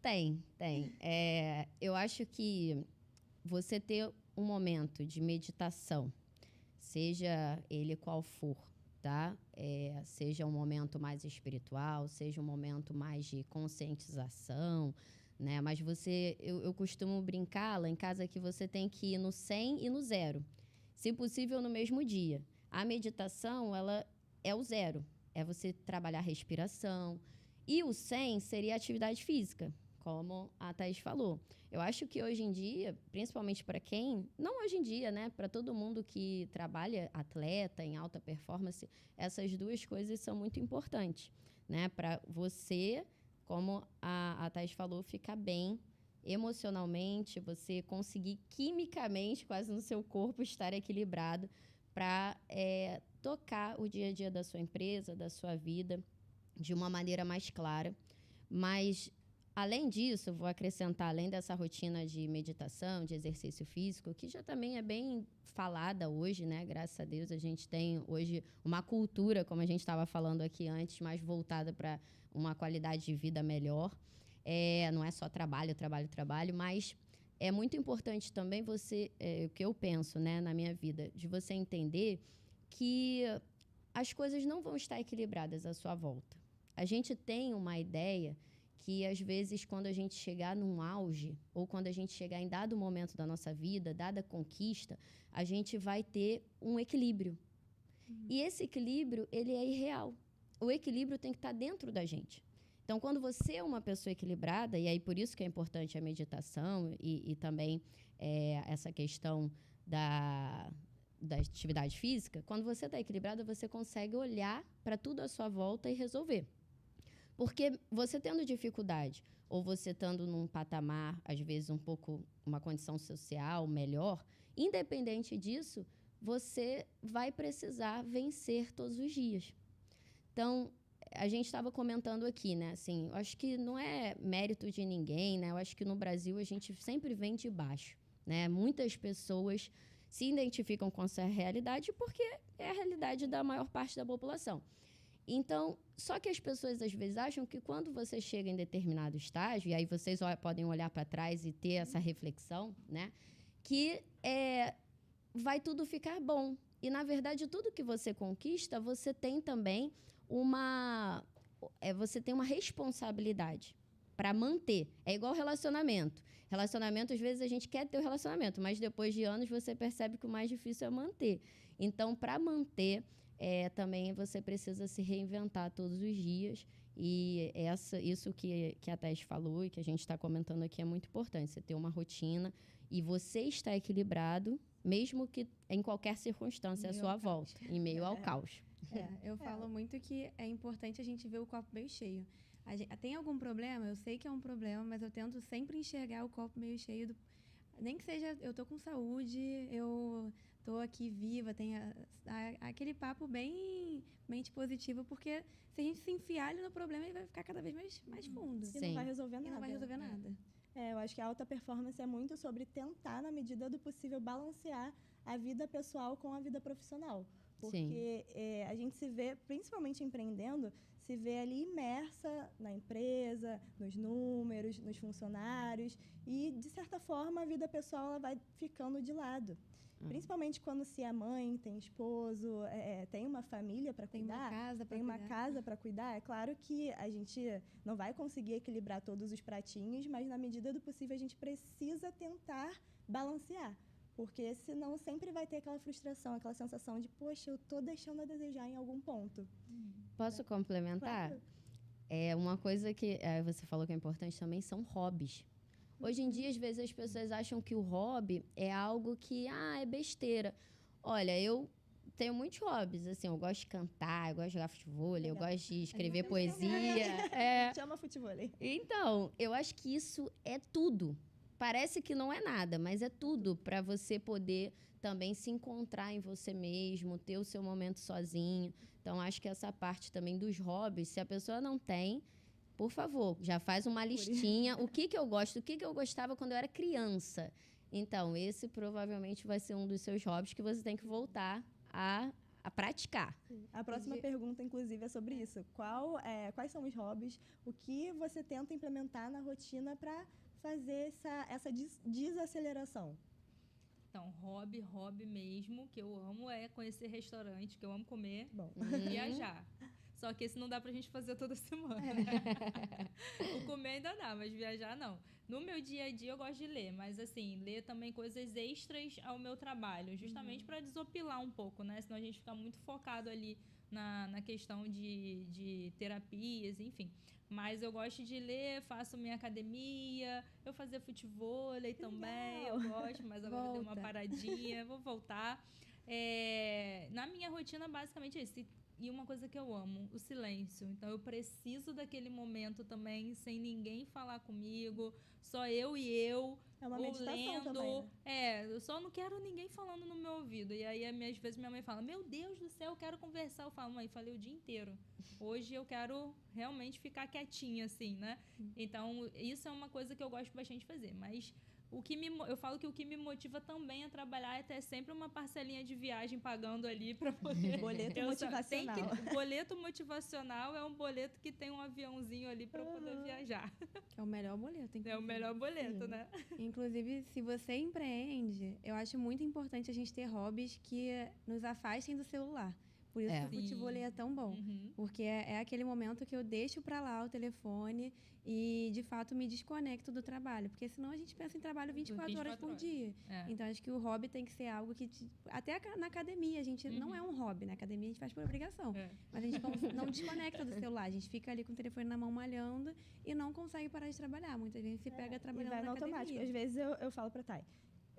Tem. Eu acho que você ter um momento de meditação, seja ele qual for, tá? Seja um momento mais espiritual, seja um momento mais de conscientização, né? Mas eu costumo brincar lá em casa que você tem que ir no 100 e no 0, se possível no mesmo dia. A meditação, ela é o 0, é você trabalhar a respiração. E o 100 seria a atividade física, como a Thaís falou. Eu acho que hoje em dia, principalmente para quem... Não hoje em dia, né? Para todo mundo que trabalha, atleta, em alta performance, essas duas coisas são muito importantes, né? Para você, como a Thaís falou, ficar bem emocionalmente, você conseguir quimicamente, quase no seu corpo, estar equilibrado para tocar o dia a dia da sua empresa, da sua vida, de uma maneira mais clara. Mas, além disso, eu vou acrescentar, além dessa rotina de meditação, de exercício físico, que já também é bem falada hoje, né? Graças a Deus, a gente tem hoje uma cultura, como a gente estava falando aqui antes, mais voltada para uma qualidade de vida melhor. Não é só trabalho, trabalho, trabalho, mas é muito importante também você, o que eu penso, né, na minha vida, de você entender que as coisas não vão estar equilibradas à sua volta. A gente tem uma ideia que, às vezes, quando a gente chegar num auge, ou quando a gente chegar em dado momento da nossa vida, dada conquista, a gente vai ter um equilíbrio. E esse equilíbrio, ele é irreal. O equilíbrio tem que estar dentro da gente. Então, quando você é uma pessoa equilibrada, e aí por isso que é importante a meditação e também essa questão da atividade física, quando você está equilibrada, você consegue olhar para tudo à sua volta e resolver. Porque você tendo dificuldade, ou você estando num patamar, às vezes um pouco, uma condição social melhor, independente disso, você vai precisar vencer todos os dias. Então, a gente estava comentando aqui, né? Assim, eu acho que não é mérito de ninguém, né? Eu acho que no Brasil a gente sempre vem de baixo, né? Muitas pessoas se identificam com essa realidade porque é a realidade da maior parte da população. Então, só que as pessoas às vezes acham que quando você chega em determinado estágio, e aí vocês podem olhar para trás e ter essa reflexão, né? Que vai tudo ficar bom. E, na verdade, tudo que você conquista, você tem também você tem uma responsabilidade para manter. É igual relacionamento. Relacionamento, às vezes, a gente quer ter o relacionamento, mas depois de anos você percebe que o mais difícil é manter. Então, para manter, também você precisa se reinventar todos os dias. E isso que a Thaís falou e que a gente está comentando aqui é muito importante. Você ter uma rotina e você estar equilibrado, mesmo que em qualquer circunstância à sua volta, em meio ao caos. Eu falo muito que é importante a gente ver o copo meio cheio. Tem algum problema? Eu sei que é um problema, mas eu tento sempre enxergar o copo meio cheio. Nem que seja, eu tô com saúde, eu tô aqui viva, tem aquele papo bem mente positiva, porque se a gente se enfiar ali no problema, ele vai ficar cada vez mais fundo. E não vai resolver nada. E não vai resolver nada. Eu acho que a alta performance é muito sobre tentar, na medida do possível, balancear a vida pessoal com a vida profissional. Porque a gente se vê, principalmente empreendendo, se vê ali imersa na empresa, nos números, nos funcionários. E, de certa forma, a vida pessoal ela vai ficando de lado. Principalmente quando se é mãe, tem esposo, tem uma família para cuidar. Tem uma casa para cuidar. É claro que a gente não vai conseguir equilibrar todos os pratinhos, mas, na medida do possível, a gente precisa tentar balancear. Porque senão sempre vai ter aquela frustração, aquela sensação de, poxa, eu estou deixando a desejar em algum ponto. Posso complementar? Claro. Uma coisa que você falou que é importante também são hobbies. Hoje em dia, às vezes, as pessoas acham que o hobby é algo que, é besteira. Olha, eu tenho muitos hobbies, assim, eu gosto de cantar, eu gosto de jogar futebol, eu gosto de escrever poesia. Chama futebol. Então, eu acho que isso é tudo. Parece que não é nada, mas é tudo para você poder também se encontrar em você mesmo, ter o seu momento sozinho. Então, acho que essa parte também dos hobbies, se a pessoa não tem, por favor, já faz uma listinha. O que eu gosto, o que eu gostava quando eu era criança. Então, esse provavelmente vai ser um dos seus hobbies que você tem que voltar a praticar. A próxima pergunta, inclusive, é sobre isso. Quais são os hobbies? O que você tenta implementar na rotina para fazer essa desaceleração? Então, hobby mesmo, que eu amo, é conhecer restaurante, que eu amo comer, Bom. viajar. Só que esse não dá pra gente fazer toda semana. O comer ainda dá, mas viajar não. No meu dia a dia eu gosto de ler, mas assim, ler também coisas extras ao meu trabalho, justamente para desopilar um pouco, né? Senão a gente fica muito focado ali na questão de terapias, enfim. Mas eu gosto de ler, faço minha academia, eu fazia futevôlei também, eu gosto, mas agora deu uma paradinha, vou voltar. Na minha rotina, basicamente é isso. E uma coisa que eu amo, o silêncio. Então, eu preciso daquele momento também, sem ninguém falar comigo, só eu e eu. É uma meditação lendo. também, né? Eu só não quero ninguém falando no meu ouvido. E aí, às vezes, minha mãe fala, meu Deus do céu, eu quero conversar. Eu falo, mãe, falei o dia inteiro. Hoje eu quero realmente ficar quietinha, assim, né? Então, isso é uma coisa que eu gosto bastante de fazer. Mas eu falo que o que me motiva também a trabalhar é ter sempre uma parcelinha de viagem pagando ali para poder... Boleto motivacional. Boleto motivacional é um boleto que tem um aviãozinho ali para poder viajar. Que é o melhor boleto, inclusive. É o melhor boleto, né? Inclusive, se você empreende, eu acho muito importante a gente ter hobbies que nos afastem do celular. Por isso que o futevôlei é tão bom. Porque é aquele momento que eu deixo para lá o telefone e, de fato, me desconecto do trabalho. Porque senão a gente pensa em trabalho 24 horas por dia. Então, acho que o hobby tem que ser algo que... Até na academia, a gente não é um hobby. Na academia, a gente faz por obrigação. Mas a gente não desconecta do celular. A gente fica ali com o telefone na mão, malhando, e não consegue parar de trabalhar. Muitas vezes se pega trabalhando na academia. Automático. Às vezes eu falo pra Thay,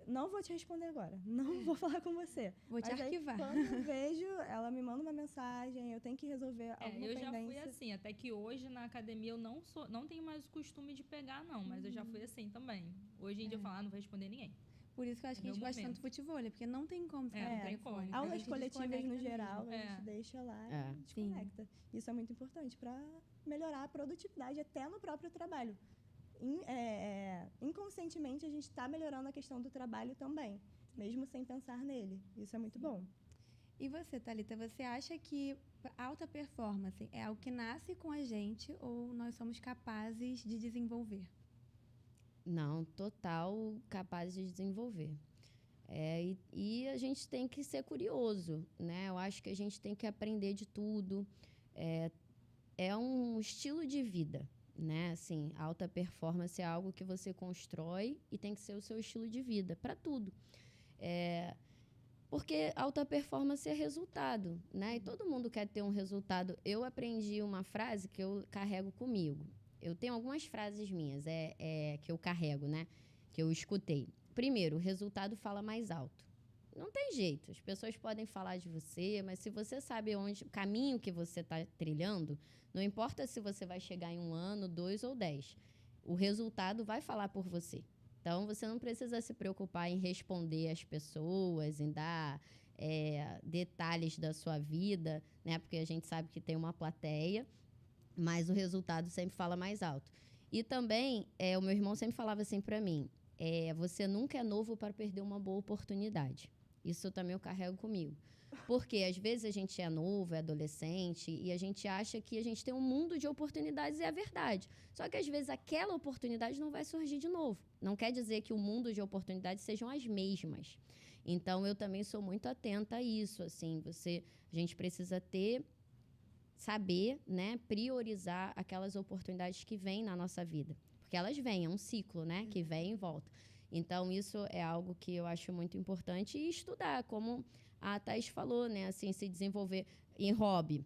não vou te responder agora, não vou falar com você. Vou te arquivar. Quando eu vejo, ela me manda uma mensagem, eu tenho que resolver alguma pendência. Eu já fui assim, até que hoje na academia eu não tenho mais o costume de pegar, não, mas eu já fui assim também. Hoje em dia eu falo, não vou responder ninguém. Por isso que eu acho que a gente gosta tanto de futevôlei, porque não tem como ficar no telefone. Aulas coletivas no geral, a gente deixa lá e desconecta. Isso é muito importante para melhorar a produtividade até no próprio trabalho. Inconscientemente a gente está melhorando a questão do trabalho também, mesmo sem pensar nele. Isso é muito bom. E você, Thalita, você acha que alta performance é algo que nasce com a gente ou nós somos capazes de desenvolver? Não, total capaz de desenvolver. E a gente tem que ser curioso, né? Eu acho que a gente tem que aprender de tudo. É um estilo de vida, né? Assim, alta performance é algo que você constrói e tem que ser o seu estilo de vida para tudo. Porque alta performance é resultado, né? E todo mundo quer ter um resultado. Eu aprendi uma frase que eu carrego comigo. Eu tenho algumas frases minhas que eu carrego, né? Que eu escutei. Primeiro, o resultado fala mais alto. Não tem jeito. As pessoas podem falar de você, mas se você sabe o caminho que você está trilhando, não importa se você vai chegar em 1 ano, 2 ou 10. O resultado vai falar por você. Então, você não precisa se preocupar em responder às pessoas, em dar detalhes da sua vida, né? Porque a gente sabe que tem uma plateia, mas o resultado sempre fala mais alto. E também, o meu irmão sempre falava assim para mim, você nunca é novo para perder uma boa oportunidade. Isso também eu carrego comigo. Porque, às vezes, a gente é novo, é adolescente, e a gente acha que a gente tem um mundo de oportunidades, e é verdade. Só que, às vezes, aquela oportunidade não vai surgir de novo. Não quer dizer que o mundo de oportunidades sejam as mesmas. Então, eu também sou muito atenta a isso. Assim, a gente precisa saber, né, priorizar aquelas oportunidades que vêm na nossa vida. Porque elas vêm, é um ciclo, né, que vem e volta. Então, isso é algo que eu acho muito importante. E estudar, como a Thaís falou, né, assim, se desenvolver em hobby.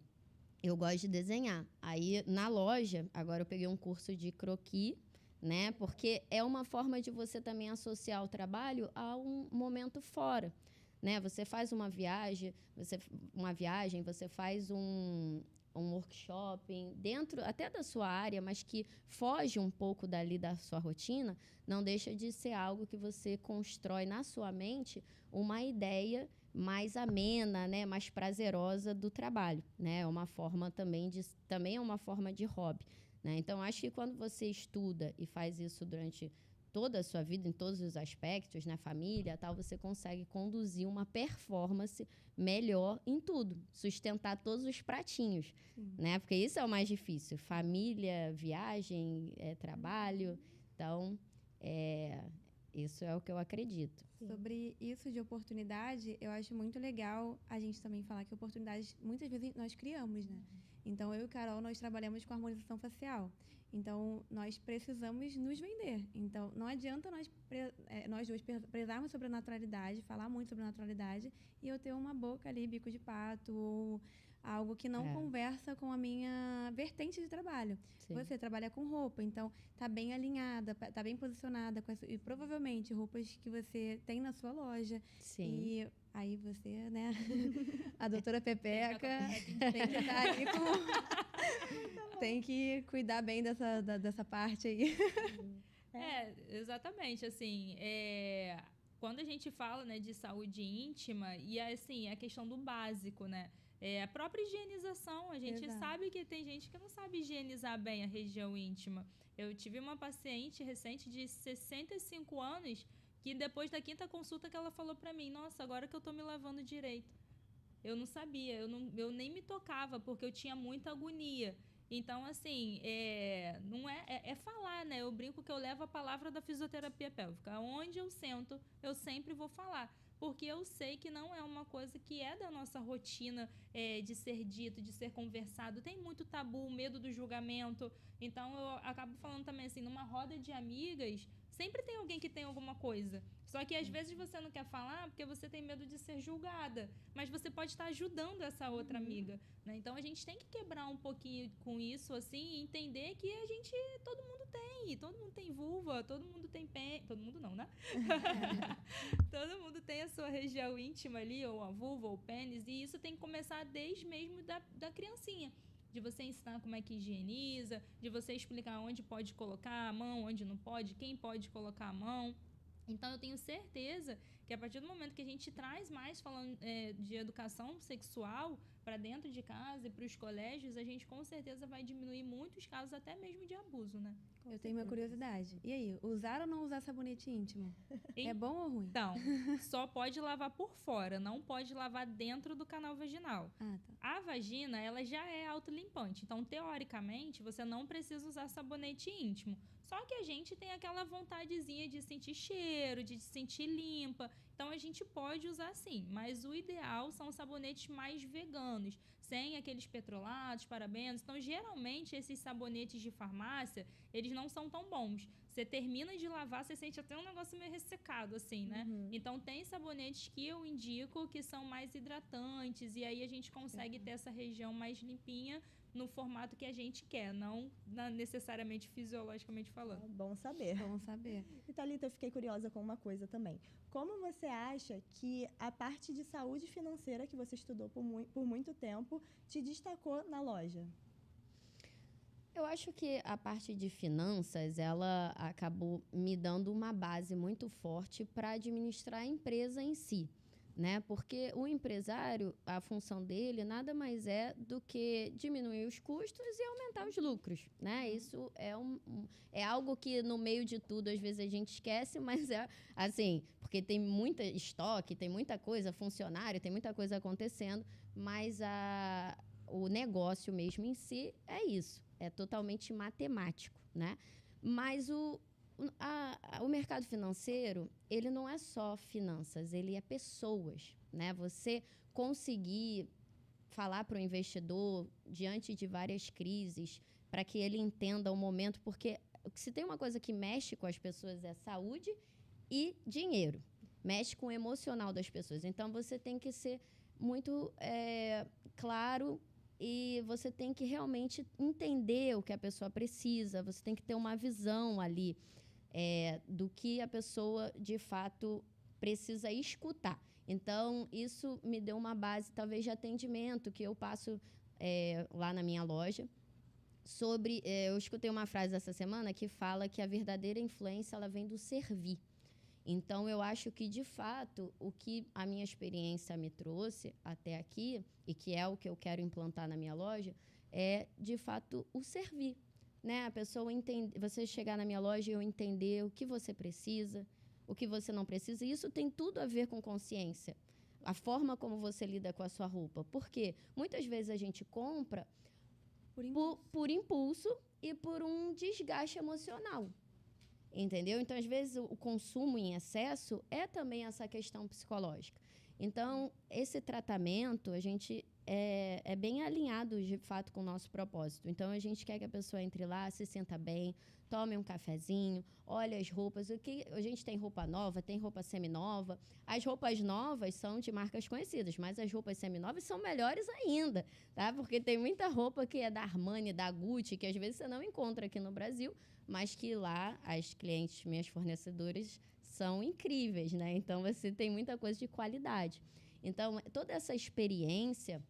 Eu gosto de desenhar. Aí, na loja, agora eu peguei um curso de croquis, né, porque é uma forma de você também associar o trabalho a um momento fora. Né? Você faz uma viagem, você faz um workshop dentro até da sua área, mas que foge um pouco dali da sua rotina, não deixa de ser algo que você constrói na sua mente uma ideia mais amena, né, mais prazerosa do trabalho, né? É uma forma também é uma forma de hobby, né? Então acho que quando você estuda e faz isso durante toda a sua vida, em todos os aspectos, na família, tal, você consegue conduzir uma performance melhor em tudo, sustentar todos os pratinhos, né? Porque isso é o mais difícil, família, viagem, trabalho, então, isso é o que eu acredito. Sim. Sobre isso de oportunidade, eu acho muito legal a gente também falar que oportunidades, muitas vezes, nós criamos, né? Então, eu e Carol, nós trabalhamos com harmonização facial. Então, nós precisamos nos vender. Então, não adianta nós dois prezarmos sobre a naturalidade, falar muito sobre a naturalidade, e eu ter uma boca ali, bico de pato, ou algo que não conversa com a minha vertente de trabalho. Sim. Você trabalha com roupa, então tá bem alinhada, tá bem posicionada, e provavelmente roupas que você tem na sua loja. Sim. E aí você, né, a doutora Pepeca tem que estar ali com... tem que cuidar bem dessa parte aí. Exatamente, assim, quando a gente fala, né, de saúde íntima, e assim, a questão do básico, né, a própria higienização, a gente sabe que tem gente que não sabe higienizar bem a região íntima. Eu tive uma paciente recente de 65 anos, que depois da 5ª consulta que ela falou pra mim, nossa, agora que eu tô me lavando direito. Eu não sabia, eu nem me tocava, porque eu tinha muita agonia. Então, assim, não é falar, né? Eu brinco que eu levo a palavra da fisioterapia pélvica. Onde eu sento, eu sempre vou falar. Porque eu sei que não é uma coisa que é da nossa rotina de ser dito, de ser conversado. Tem muito tabu, medo do julgamento. Então, eu acabo falando também, assim, numa roda de amigas, sempre tem alguém que tem alguma coisa. Só que às vezes você não quer falar porque você tem medo de ser julgada. Mas você pode estar ajudando essa outra amiga, né? Então a gente tem que quebrar um pouquinho com isso, assim, e entender que todo mundo tem vulva, todo mundo tem pênis. Todo mundo não, né? Todo mundo tem a sua região íntima ali, ou a vulva, ou o pênis, e isso tem que começar desde mesmo da criancinha. De você ensinar como é que higieniza, de você explicar onde pode colocar a mão, onde não pode, quem pode colocar a mão. Então, eu tenho certeza que a partir do momento que a gente traz mais falando de educação sexual para dentro de casa e para os colégios, a gente com certeza vai diminuir muitos casos até mesmo de abuso, né? Eu tenho uma curiosidade. E aí, usar ou não usar sabonete íntimo? É bom ou ruim? Então, só pode lavar por fora, não pode lavar dentro do canal vaginal. Ah, tá. A vagina, ela já é autolimpante. Então, teoricamente, você não precisa usar sabonete íntimo. Só que a gente tem aquela vontadezinha de sentir cheiro, de se sentir limpa. Então, a gente pode usar sim. Mas o ideal são sabonetes mais veganos, sem aqueles petrolatos, parabenos. Então, geralmente, esses sabonetes de farmácia, eles não são tão bons. Você termina de lavar, você sente até um negócio meio ressecado, assim, né? Então, tem sabonetes que eu indico que são mais hidratantes. E aí, a gente consegue ter essa região mais limpinha no formato que a gente quer, não necessariamente fisiologicamente falando. Bom saber. Bom saber. E, Thalita, eu fiquei curiosa com uma coisa também. Como você acha que a parte de saúde financeira que você estudou por muito tempo te destacou na loja? Eu acho que a parte de finanças, ela acabou me dando uma base muito forte para administrar a empresa em si, né? Porque o empresário, a função dele nada mais é do que diminuir os custos e aumentar os lucros, né? Isso é algo que no meio de tudo às vezes a gente esquece, mas é assim, porque tem muita estoque, tem muita coisa, funcionário, tem muita coisa acontecendo, mas o negócio mesmo em si é isso, é totalmente matemático, né? Mas o mercado financeiro, ele não é só finanças, ele é pessoas, né? Você conseguir falar para o investidor diante de várias crises, para que ele entenda o momento, porque se tem uma coisa que mexe com as pessoas é saúde e dinheiro, mexe com o emocional das pessoas. Então, você tem que ser muito claro e você tem que realmente entender o que a pessoa precisa, você tem que ter uma visão ali do que a pessoa, de fato, precisa escutar. Então, isso me deu uma base, talvez, de atendimento que eu passo lá na minha loja. Eu escutei uma frase essa semana que fala que a verdadeira influência ela vem do servir. Então, eu acho que, de fato, o que a minha experiência me trouxe até aqui, e que é o que eu quero implantar na minha loja, é, de fato, o servir. Né? A pessoa você chegar na minha loja e eu entender o que você precisa, o que você não precisa. E isso tem tudo a ver com consciência. A forma como você lida com a sua roupa. Porque muitas vezes a gente compra por impulso e por um desgaste emocional. entendeu? Então, às vezes, o consumo em excesso é também essa questão psicológica. Então, esse tratamento, a gente é bem alinhado, de fato, com o nosso propósito. Então, a gente quer que a pessoa entre lá, se sinta bem, tome um cafezinho, olhe as roupas. A gente tem roupa nova, tem roupa seminova. As roupas novas são de marcas conhecidas, mas as roupas seminovas são melhores ainda, tá? Porque tem muita roupa que é da Armani, da Gucci, que às vezes você não encontra aqui no Brasil, mas que lá as clientes, minhas fornecedoras, são incríveis, né? Então, você tem muita coisa de qualidade. Então, toda essa experiência,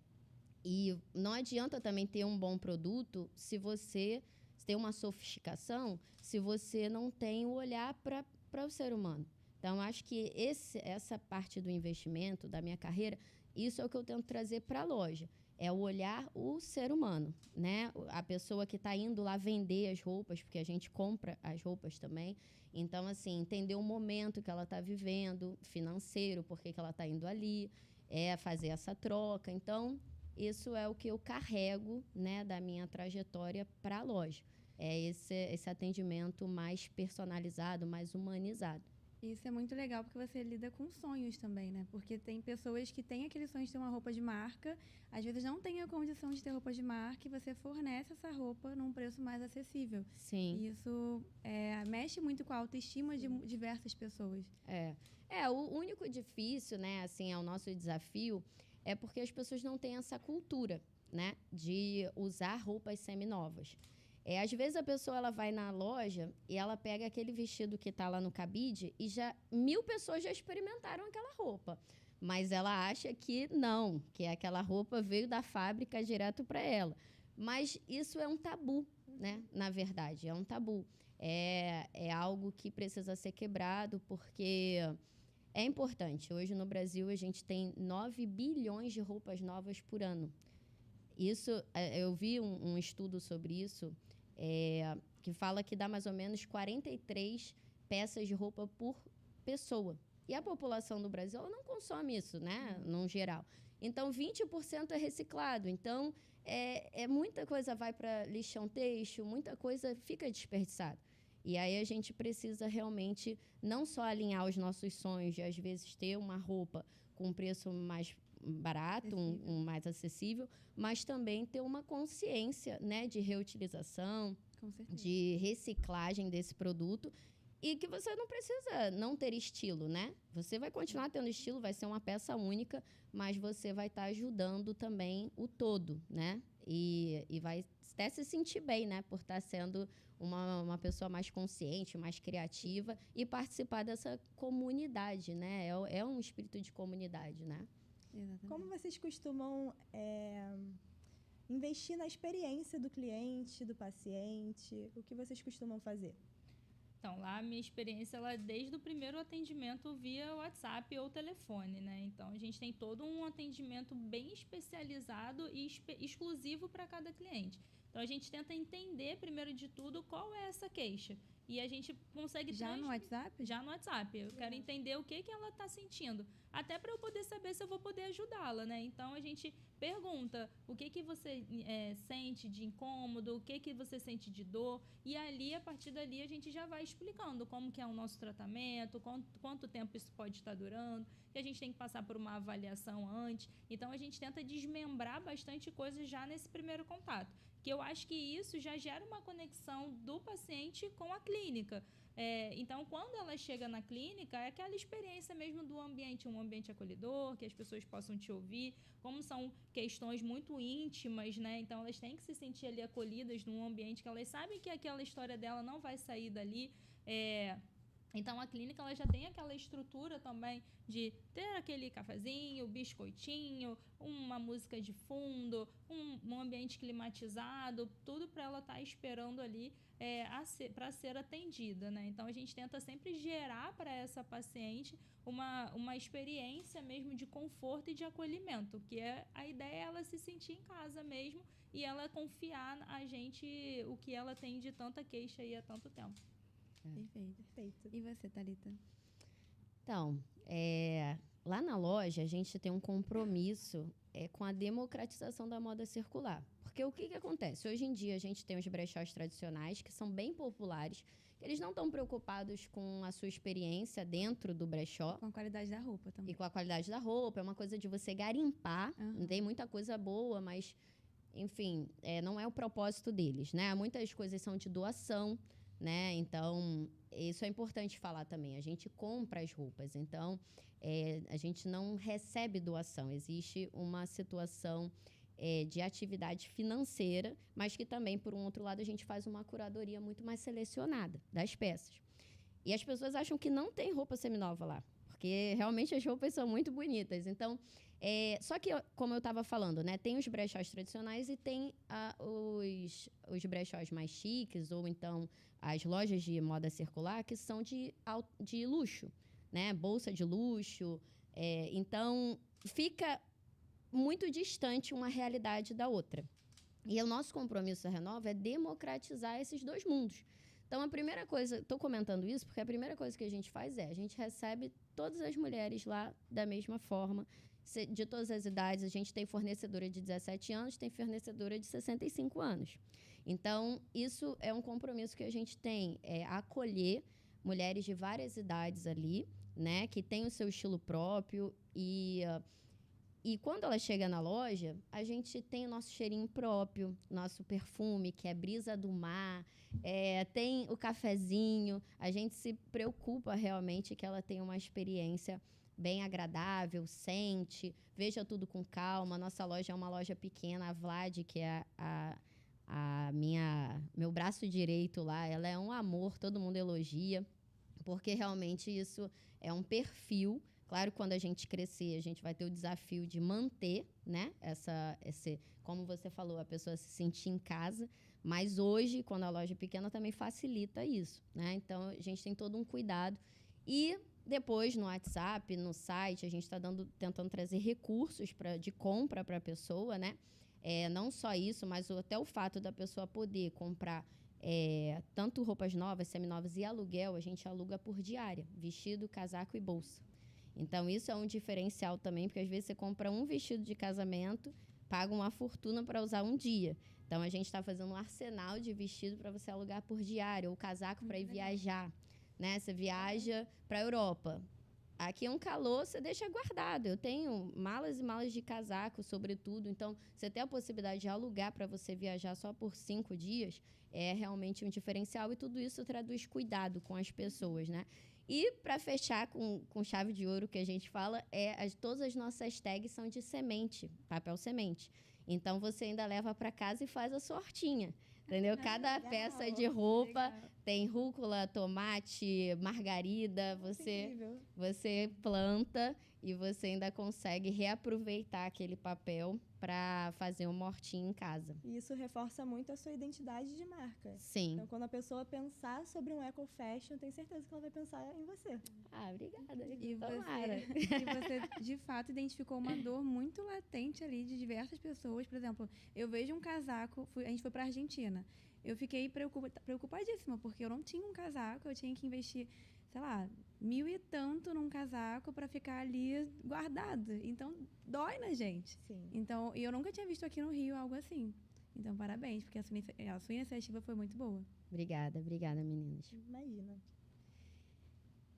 e não adianta também ter um bom produto se você tem uma sofisticação, se você não tem o olhar para o ser humano. Então, acho que essa parte do investimento, da minha carreira, isso é o que eu tento trazer para a loja. É o olhar o ser humano, né? A pessoa que está indo lá vender as roupas, porque a gente compra as roupas também. Então, assim, entender o momento que ela está vivendo, financeiro, por que ela está indo ali, fazer essa troca. Então, isso é o que eu carrego, né, da minha trajetória para a loja. É esse atendimento mais personalizado, mais humanizado. Isso é muito legal porque você lida com sonhos também, né? Porque tem pessoas que têm aquele sonho de ter uma roupa de marca, às vezes não têm a condição de ter roupa de marca e você fornece essa roupa num preço mais acessível. Sim. E isso mexe muito com a autoestima de diversas pessoas. O único difícil, né, assim, é o nosso desafio, é porque as pessoas não têm essa cultura, né, de usar roupas seminovas. Às vezes a pessoa ela vai na loja e ela pega aquele vestido que está lá no cabide e 1000 pessoas já experimentaram aquela roupa. Mas ela acha que não, que aquela roupa veio da fábrica direto para ela. Mas isso é um tabu, né? Na verdade, é um tabu. É algo que precisa ser quebrado porque é importante. Hoje no Brasil a gente tem 9 bilhões de roupas novas por ano. Isso, eu vi um estudo sobre isso, que fala que dá mais ou menos 43 peças de roupa por pessoa. E a população do Brasil ela não consome isso, né, no geral. Então, 20% é reciclado. Então, muita coisa vai para lixão têxtil, muita coisa fica desperdiçada. E aí a gente precisa realmente não só alinhar os nossos sonhos de, às vezes, ter uma roupa com um preço mais barato, um mais acessível, mas também ter uma consciência, né, de reutilização, de reciclagem desse produto e que você não precisa não ter estilo, né? Você vai continuar tendo estilo, vai ser uma peça única, mas você vai estar ajudando também o todo, né? E vai até se sentir bem, né? Por estar sendo uma pessoa mais consciente, mais criativa e participar dessa comunidade, né? É um espírito de comunidade, né? Exatamente. Como vocês costumam investir na experiência do cliente, do paciente? O que vocês costumam fazer? Então, lá a minha experiência, ela é desde o primeiro atendimento via WhatsApp ou telefone, né? Então, a gente tem todo um atendimento bem especializado e exclusivo para cada cliente. Então, a gente tenta entender, primeiro de tudo, qual é essa queixa. E a gente consegue... Já no WhatsApp? Já no WhatsApp. Eu quero entender o que ela está sentindo. Até para eu poder saber se eu vou poder ajudá-la, né? Então, a gente pergunta o que você sente de incômodo, o que você sente de dor. E ali, a partir dali, a gente já vai explicando como que é o nosso tratamento, quanto tempo isso pode estar durando. E a gente tem que passar por uma avaliação antes. Então, a gente tenta desmembrar bastante coisa já nesse primeiro contato. Que eu acho que isso já gera uma conexão do paciente com a clínica. Então, quando ela chega na clínica, é aquela experiência mesmo do ambiente, um ambiente acolhedor, que as pessoas possam te ouvir, como são questões muito íntimas, né? Então, elas têm que se sentir ali acolhidas num ambiente que elas sabem que aquela história dela não vai sair dali. Então, a clínica ela já tem aquela estrutura também de ter aquele cafezinho, biscoitinho, uma música de fundo, um ambiente climatizado, tudo para ela estar esperando ali para ser atendida, né? Então, a gente tenta sempre gerar para essa paciente uma experiência mesmo de conforto e de acolhimento, que a ideia é ela se sentir em casa mesmo e ela confiar a gente o que ela tem de tanta queixa aí há tanto tempo. Perfeito. E você, Thalita? Então, lá na loja, a gente tem um compromisso com a democratização da moda circular. Porque o que acontece? Hoje em dia, a gente tem os brechós tradicionais, que são bem populares, que eles não estão preocupados com a sua experiência dentro do brechó. Com a qualidade da roupa também. E com a qualidade da roupa. É uma coisa de você garimpar. Tem muita coisa boa, mas, enfim, não é o propósito deles, né? Muitas coisas são de doação, né? Então, isso é importante falar também. A gente compra as roupas. Então, a gente não recebe doação. Existe uma situação de atividade financeira, mas que também, por um outro lado, a gente faz uma curadoria muito mais selecionada das peças. E as pessoas acham que não tem roupa seminova lá, porque realmente as roupas são muito bonitas. Então, só que, como eu estava falando, né, tem os brechós tradicionais e tem os brechós mais chiques, ou então as lojas de moda circular, que são de luxo, né, bolsa de luxo. Então, fica muito distante uma realidade da outra. E o nosso compromisso da Renova é democratizar esses dois mundos. Então, a primeira coisa... Estou comentando isso porque a primeira coisa que a gente faz a gente recebe todas as mulheres lá da mesma forma, de todas as idades. A gente tem fornecedora de 17 anos, tem fornecedora de 65 anos. Então, isso é um compromisso que a gente tem, acolher mulheres de várias idades ali, né, que têm o seu estilo próprio e quando ela chega na loja, a gente tem o nosso cheirinho próprio, nosso perfume, que é brisa do mar, tem o cafezinho. A gente se preocupa realmente que ela tenha uma experiência bem agradável, sente, veja tudo com calma. Nossa loja é uma loja pequena, a Vlad, que é meu braço direito lá, ela é um amor, todo mundo elogia, porque realmente isso é um perfil. Claro, quando a gente crescer, a gente vai ter o desafio de manter, né, como você falou, a pessoa se sentir em casa. Mas hoje, quando a loja é pequena, também facilita isso, né? Então, a gente tem todo um cuidado. E depois, no WhatsApp, no site, a gente está tentando trazer recursos de compra para a pessoa, né? Não só isso, mas até o fato da pessoa poder comprar tanto roupas novas, seminovas e aluguel. A gente aluga por diária, vestido, casaco e bolsa. Então, isso é um diferencial também, porque às vezes você compra um vestido de casamento, paga uma fortuna para usar um dia. Então, a gente está fazendo um arsenal de vestido para você alugar por diário, ou casaco para ir viajar, né? Você viaja para a Europa. Aqui é um calor, você deixa guardado. Eu tenho malas e malas de casaco, sobretudo. Então, você ter a possibilidade de alugar para você viajar só por 5 dias é realmente um diferencial. E tudo isso traduz cuidado com as pessoas, né? E, para fechar com chave de ouro, que a gente fala, todas as nossas tags são de semente, papel semente. Então, você ainda leva para casa e faz a sua hortinha, entendeu? Cada peça de roupa tem rúcula, tomate, margarida. Você planta e você ainda consegue reaproveitar aquele papel para fazer uma hortinha em casa. E isso reforça muito a sua identidade de marca. Sim. Então, quando a pessoa pensar sobre um eco fashion, tenho certeza que ela vai pensar em você. Obrigada. E você, de fato, identificou uma dor muito latente ali de diversas pessoas. Por exemplo, eu vejo um casaco, a gente foi para a Argentina. Eu fiquei preocupadíssima, porque eu não tinha um casaco, eu tinha que investir, sei lá, 1.000 e tanto num casaco para ficar ali guardado. Então, dói na gente. Sim. Então, eu nunca tinha visto aqui no Rio algo assim. Então, parabéns, porque a sua iniciativa foi muito boa. Obrigada, meninas. Imagina.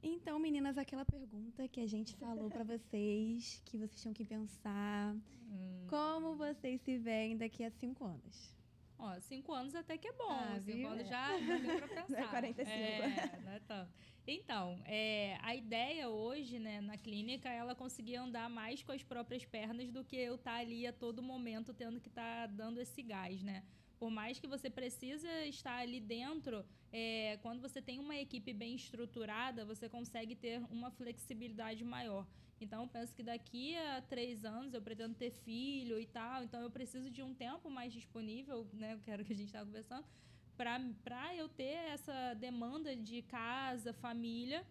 Então, meninas, aquela pergunta que a gente falou para vocês, que vocês tinham que pensar. Como vocês se veem daqui a 5 anos? 5 anos até que é bom. 5 viu? anos já deu pra pensar. Não é 45. Não é tanto. Então, a ideia hoje, né, na clínica, é ela conseguir andar mais com as próprias pernas do que eu estar ali a todo momento tendo que estar dando esse gás, né? Por mais que você precisa estar ali dentro, quando você tem uma equipe bem estruturada, você consegue ter uma flexibilidade maior. Então, eu penso que daqui a 3 anos eu pretendo ter filho e tal, então eu preciso de um tempo mais disponível, né? Que era o que a gente estava conversando, para eu ter essa demanda de casa, família.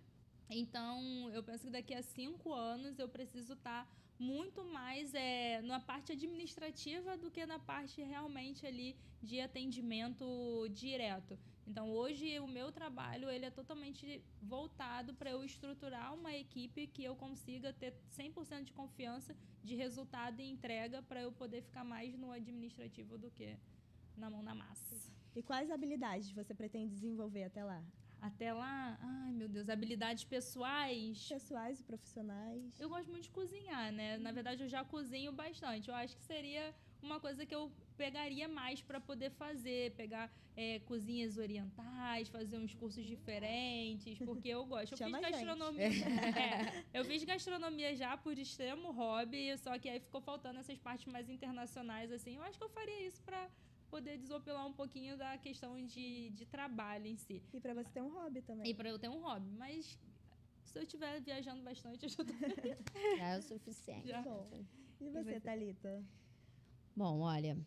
Então, eu penso que daqui a 5 anos eu preciso estar muito mais na parte administrativa do que na parte realmente ali de atendimento direto. Então, hoje, o meu trabalho ele é totalmente voltado para eu estruturar uma equipe que eu consiga ter 100% de confiança de resultado e entrega para eu poder ficar mais no administrativo do que na mão na massa. E quais habilidades você pretende desenvolver até lá? até lá, ai meu Deus, habilidades pessoais. Pessoais e profissionais. Eu gosto muito de cozinhar, né? Na verdade, eu já cozinho bastante. Eu acho que seria uma coisa que eu pegaria mais para poder fazer, pegar cozinhas orientais, fazer uns cursos diferentes, porque eu gosto. Eu Chama fiz a gente. gastronomia. Eu fiz gastronomia já por extremo hobby, só que aí ficou faltando essas partes mais internacionais, assim. Eu acho que eu faria isso para poder desopilar um pouquinho da questão de trabalho em si. E pra você ter um hobby também. E para eu ter um hobby. Mas se eu estiver viajando bastante, eu já tô... Já é o suficiente. Já. Bom. E você, Thalita? Bom, olha,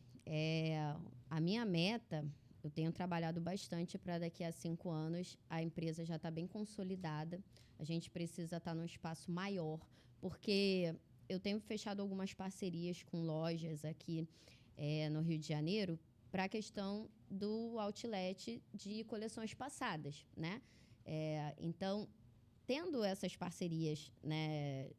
a minha meta, eu tenho trabalhado bastante para daqui a 5 anos a empresa já está bem consolidada. A gente precisa estar num espaço maior, porque eu tenho fechado algumas parcerias com lojas aqui no Rio de Janeiro para a questão do outlet de coleções passadas, né? Então, tendo essas parcerias, né,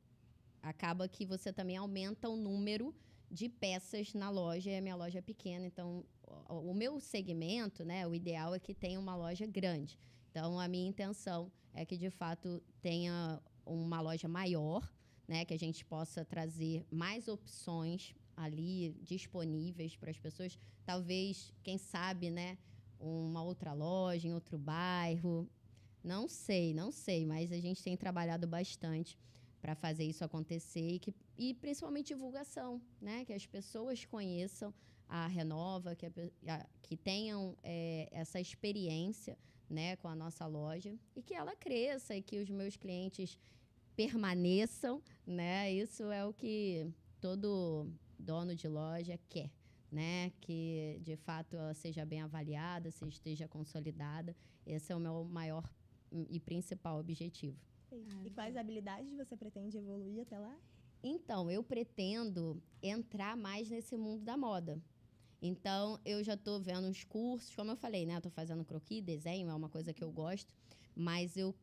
acaba que você também aumenta o número de peças na loja, e a minha loja é pequena, então o meu segmento, né, o ideal é que tenha uma loja grande. Então, a minha intenção é que, de fato, tenha uma loja maior, né, que a gente possa trazer mais opções ali disponíveis para as pessoas. Talvez, quem sabe, né, uma outra loja em outro bairro. Não sei, mas a gente tem trabalhado bastante para fazer isso acontecer e principalmente divulgação, né? Que as pessoas conheçam a Renova, que tenham essa experiência, né, com a nossa loja e que ela cresça e que os meus clientes permaneçam, né? Isso é o que todo dono de loja quer, né? Que de fato ela seja bem avaliada, se esteja consolidada. Esse é o meu maior e principal objetivo. E quais habilidades você pretende evoluir até lá? Então, eu pretendo entrar mais nesse mundo da moda. Então, eu já estou vendo uns cursos, como eu falei, né? Estou fazendo croquis, desenho, é uma coisa que eu gosto, mas eu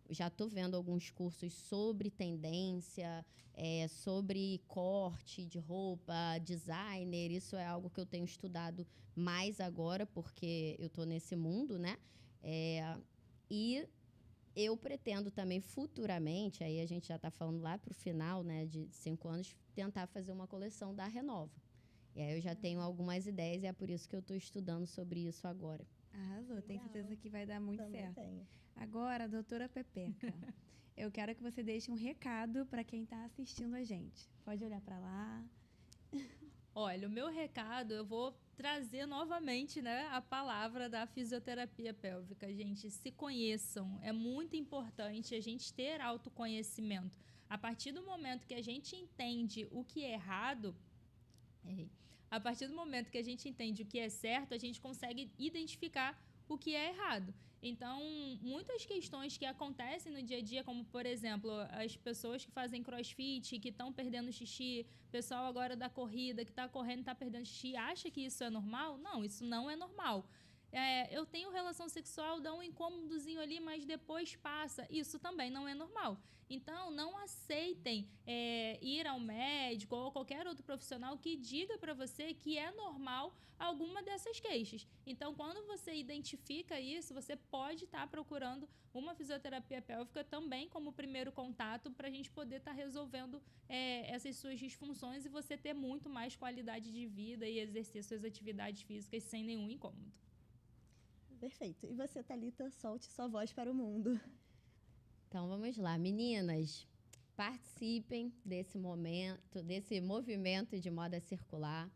já estou vendo alguns cursos sobre tendência, sobre corte de roupa, designer. Isso é algo que eu tenho estudado mais agora, porque eu estou nesse mundo, né? E eu pretendo também futuramente, aí a gente já está falando lá para o final, né, de 5 anos, tentar fazer uma coleção da Renova. E aí eu já tenho algumas ideias e é por isso que eu estou estudando sobre isso agora. Arrasou, tenho certeza que vai dar muito Também certo. tenho. Agora, doutora Pepeca, eu quero que você deixe um recado para quem está assistindo a gente. Pode olhar para lá. Olha, o meu recado, eu vou trazer novamente, né, a palavra da fisioterapia pélvica. Gente, se conheçam. É muito importante a gente ter autoconhecimento. A partir do momento que a gente entende o que é errado, a partir do momento que a gente entende o que é certo, a gente consegue identificar o que é errado. Então, muitas questões que acontecem no dia a dia, como, por exemplo, as pessoas que fazem crossfit, que estão perdendo xixi, pessoal agora da corrida, que está correndo e está perdendo xixi, acha que isso é normal? Não, isso não é normal. Eu tenho relação sexual, dá um incômodozinho ali, mas depois passa. Isso também não é normal. Então, não aceitem ir ao médico ou qualquer outro profissional que diga para você que é normal alguma dessas queixas. Então, quando você identifica isso, você pode estar procurando uma fisioterapia pélvica também como primeiro contato para a gente poder estar resolvendo essas suas disfunções e você ter muito mais qualidade de vida e exercer suas atividades físicas sem nenhum incômodo. Perfeito. E você, Thalita, solte sua voz para o mundo. Então, vamos lá. Meninas, participem desse momento, desse movimento de moda circular.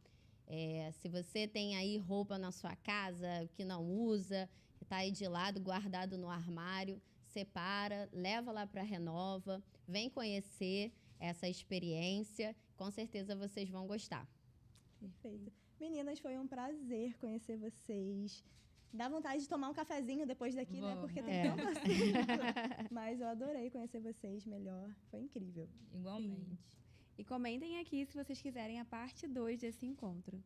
Se você tem aí roupa na sua casa que não usa, que está aí de lado, guardado no armário, separa, leva lá para a Renova, vem conhecer essa experiência. Com certeza vocês vão gostar. Perfeito. Meninas, foi um prazer conhecer vocês. Dá vontade de tomar um cafezinho depois daqui, né? Porque tem tanto assunto. Mas eu adorei conhecer vocês melhor. Foi incrível. Igualmente. E comentem aqui se vocês quiserem a parte 2 desse encontro.